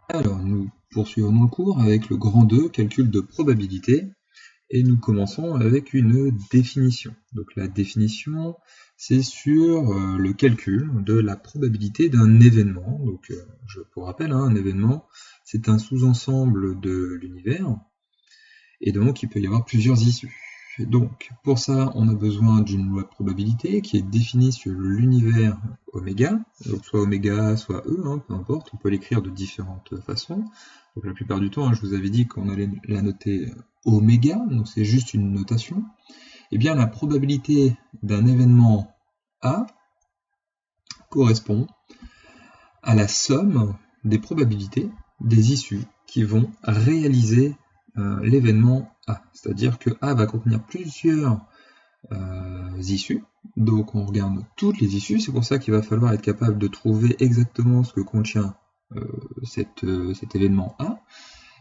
Alors, nous poursuivons le cours avec le grand 2, calcul de probabilité, et nous commençons avec une définition. Donc la définition, c'est sur le calcul de la probabilité d'un événement. Donc, pour rappel, un événement, c'est un sous-ensemble de l'univers, et donc il peut y avoir plusieurs issues. Donc, pour ça, on a besoin d'une loi de probabilité qui est définie sur l'univers oméga, donc soit oméga, soit E, peu importe, on peut l'écrire de différentes façons. Donc la plupart du temps, je vous avais dit qu'on allait la noter oméga, donc c'est juste une notation. Et bien la probabilité d'un événement A correspond à la somme des probabilités des issues qui vont réaliser l'événement A. C'est-à-dire que A va contenir plusieurs issues, donc on regarde toutes les issues, c'est pour ça qu'il va falloir être capable de trouver exactement ce que contient cet événement A,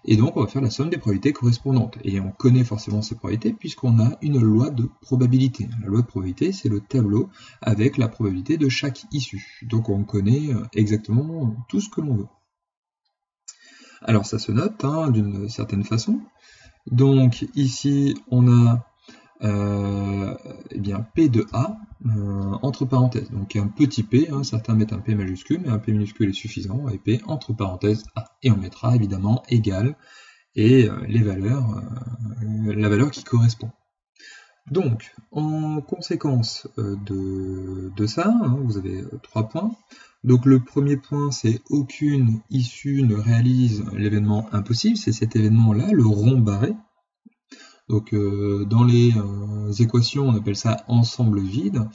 et donc on va faire la somme des probabilités correspondantes, et on connaît forcément ces probabilités puisqu'on a une loi de probabilité. La loi de probabilité, c'est le tableau avec la probabilité de chaque issue, donc on connaît exactement tout ce que l'on veut. Alors ça se note d'une certaine façon, donc ici on a eh bien, P de A, entre parenthèses. Donc un petit p, certains mettent un P majuscule, mais un P minuscule est suffisant, et P entre parenthèses A. Et on mettra évidemment égal et les valeurs, la valeur qui correspond. Donc, en conséquence de ça, vous avez 3 points. Donc le premier point, c'est aucune issue ne réalise l'événement impossible, c'est cet événement-là, le rond barré. Donc dans les équations, on appelle ça ensemble vide.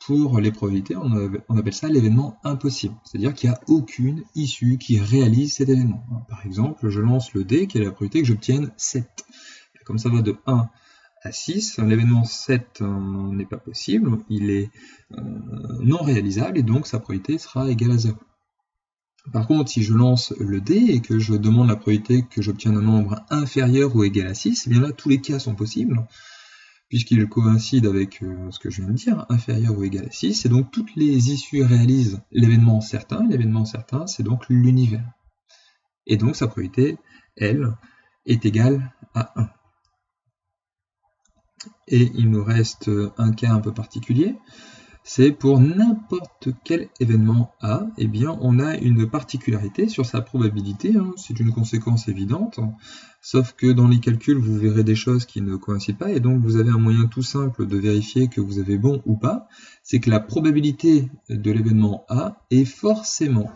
Pour les probabilités, on appelle ça l'événement impossible. C'est-à-dire qu'il n'y a aucune issue qui réalise cet événement. Par exemple, je lance le dé, quelle est la probabilité que j'obtienne 7. Comme ça va de 1 à 6, l'événement 7 n'est pas possible, il est non réalisable, et donc sa probabilité sera égale à 0. Par contre, si je lance le dé et que je demande la probabilité que j'obtienne un nombre inférieur ou égal à 6, et bien là, tous les cas sont possibles, puisqu'ils coïncident avec ce que je viens de dire, inférieur ou égal à 6, et donc toutes les issues réalisent l'événement certain c'est donc l'univers. Et donc sa probabilité, elle, est égale à 1. Et il nous reste un cas un peu particulier, c'est pour n'importe quel événement A, eh bien on a une particularité sur sa probabilité, c'est une conséquence évidente, sauf que dans les calculs vous verrez des choses qui ne coïncident pas, et donc vous avez un moyen tout simple de vérifier que vous avez bon ou pas, c'est que la probabilité de l'événement A est forcément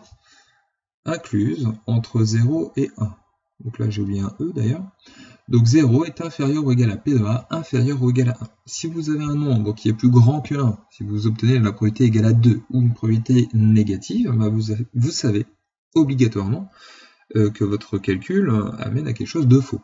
incluse entre 0 et 1. Donc là j'ai oublié un E d'ailleurs. Donc 0 est inférieur ou égal à P de A, inférieur ou égal à 1. Si vous avez un nombre qui est plus grand que 1, si vous obtenez la probabilité égale à 2 ou une probabilité négative, vous savez obligatoirement que votre calcul amène à quelque chose de faux.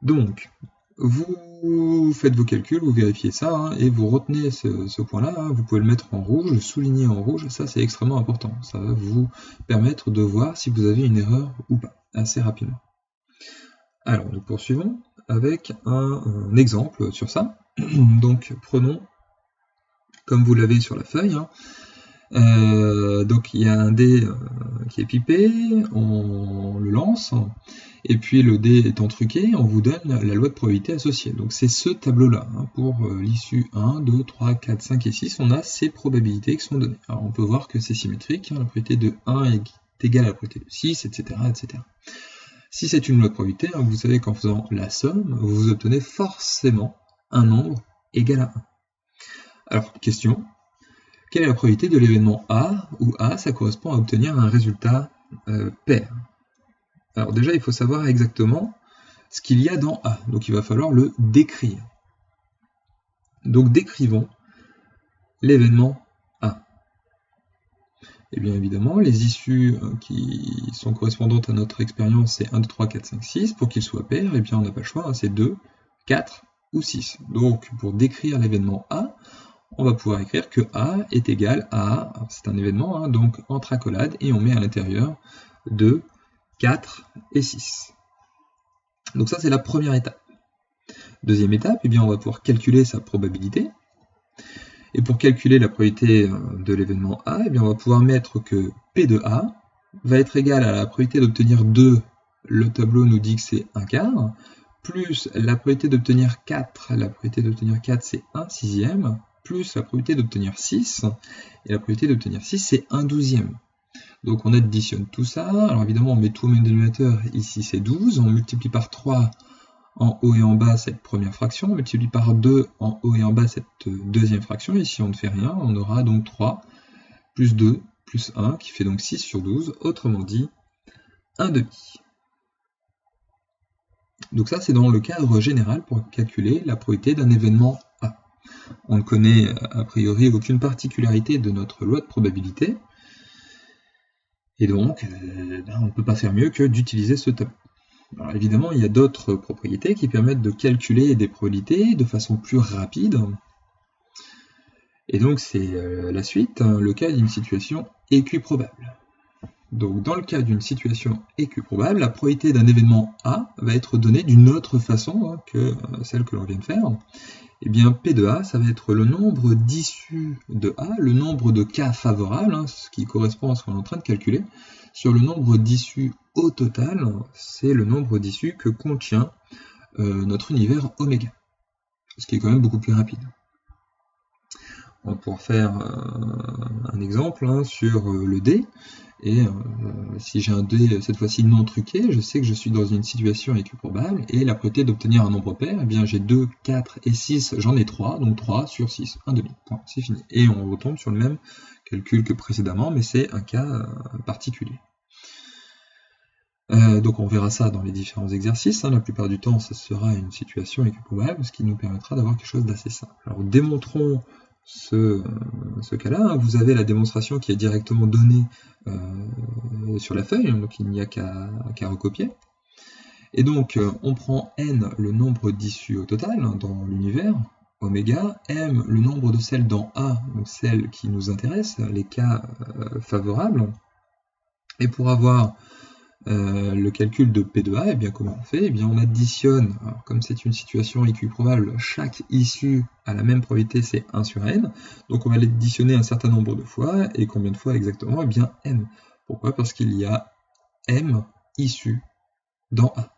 Donc, vous faites vos calculs, vous vérifiez ça, et vous retenez ce point-là, vous pouvez le mettre en rouge, le souligner en rouge, ça c'est extrêmement important. Ça va vous permettre de voir si vous avez une erreur ou pas, assez rapidement. Alors, nous poursuivons avec un exemple sur ça. Donc, prenons, comme vous l'avez sur la feuille, donc il y a un dé qui est pipé, on le lance, et puis le dé étant truqué, on vous donne la loi de probabilité associée. Donc c'est ce tableau-là. Pour l'issue 1, 2, 3, 4, 5 et 6, on a ces probabilités qui sont données. Alors on peut voir que c'est symétrique, la probabilité de 1 est égale à la probabilité de 6, etc. etc. Si c'est une loi de probabilité, vous savez qu'en faisant la somme, vous obtenez forcément un nombre égal à 1. Alors, question, quelle est la probabilité de l'événement A, où A, ça correspond à obtenir un résultat pair? Alors déjà, il faut savoir exactement ce qu'il y a dans A, donc il va falloir le décrire. Donc décrivons l'événement A. Et bien évidemment, les issues qui sont correspondantes à notre expérience, c'est 1, 2, 3, 4, 5, 6. Pour qu'il soit pair, et bien on n'a pas le choix, c'est 2, 4 ou 6. Donc pour décrire l'événement A, on va pouvoir écrire que A est égal à, c'est un événement, donc entre accolades, et on met à l'intérieur 2, 4 et 6. Donc ça c'est la première étape. Deuxième étape, eh bien on va pouvoir calculer sa probabilité. Et pour calculer la probabilité de l'événement A, eh bien on va pouvoir mettre que P de A va être égal à la probabilité d'obtenir 2, le tableau nous dit que c'est 1/4, plus la probabilité d'obtenir 4, la probabilité d'obtenir 4 c'est 1/6, plus la probabilité d'obtenir 6, et la probabilité d'obtenir 6 c'est 1/12. Donc on additionne tout ça, alors évidemment on met tout au même dénominateur, ici c'est 12, on multiplie par 3 en haut et en bas cette première fraction, on multiplie par 2 en haut et en bas cette deuxième fraction, ici on ne fait rien, on aura donc 3 plus 2 plus 1 qui fait donc 6 sur 12, autrement dit 1/2. Donc ça c'est dans le cadre général pour calculer la probabilité d'un événement A. On ne connaît a priori aucune particularité de notre loi de probabilité, et donc on ne peut pas faire mieux que d'utiliser ce tableau. Alors évidemment, il y a d'autres propriétés qui permettent de calculer des probabilités de façon plus rapide. Et donc c'est la suite, le cas d'une situation équiprobable. Donc dans le cas d'une situation équiprobable, la probabilité d'un événement A va être donnée d'une autre façon que celle que l'on vient de faire. Et bien P de A, ça va être le nombre d'issues de A, le nombre de cas favorables, ce qui correspond à ce qu'on est en train de calculer, sur le nombre d'issues au total, c'est le nombre d'issues que contient notre univers oméga, ce qui est quand même beaucoup plus rapide. On pourra faire un exemple sur le dé, et si j'ai un dé cette fois-ci non truqué, je sais que je suis dans une situation équiprobable, et la probabilité d'obtenir un nombre pair, eh bien j'ai 2, 4 et 6, j'en ai 3, donc 3 sur 6, 1/2, point, c'est fini. Et on retombe sur le même calcul que précédemment, mais c'est un cas particulier. Donc on verra ça dans les différents exercices, la plupart du temps ça sera une situation équiprobable, ce qui nous permettra d'avoir quelque chose d'assez simple. Alors démontrons ce cas-là, vous avez la démonstration qui est directement donnée sur la feuille, donc il n'y a qu'à recopier. Et donc on prend n le nombre d'issues au total dans l'univers, oméga, m le nombre de celles dans A, donc celles qui nous intéressent, les cas favorables, et pour avoir le calcul de P de A, et bien comment on fait? On additionne, alors, comme c'est une situation équiprobable, chaque issue à la même probabilité, c'est 1 sur n, donc on va l'additionner un certain nombre de fois, et combien de fois exactement? Eh bien m. Pourquoi? Parce qu'il y a m issues dans A.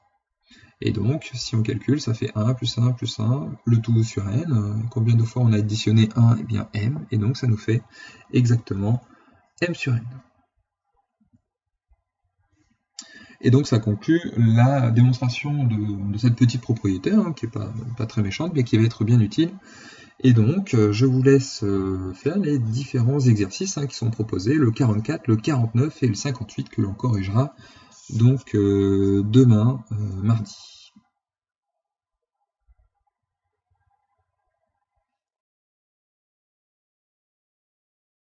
Et donc, si on calcule, ça fait 1 plus 1 plus 1, le tout sur n. Combien de fois on a additionné 1? Eh bien m, et donc ça nous fait exactement m sur n. Et donc ça conclut la démonstration de cette petite propriété, qui n'est pas très méchante, mais qui va être bien utile. Et donc je vous laisse faire les différents exercices qui sont proposés, le 44, le 49 et le 58 que l'on corrigera donc demain, mardi.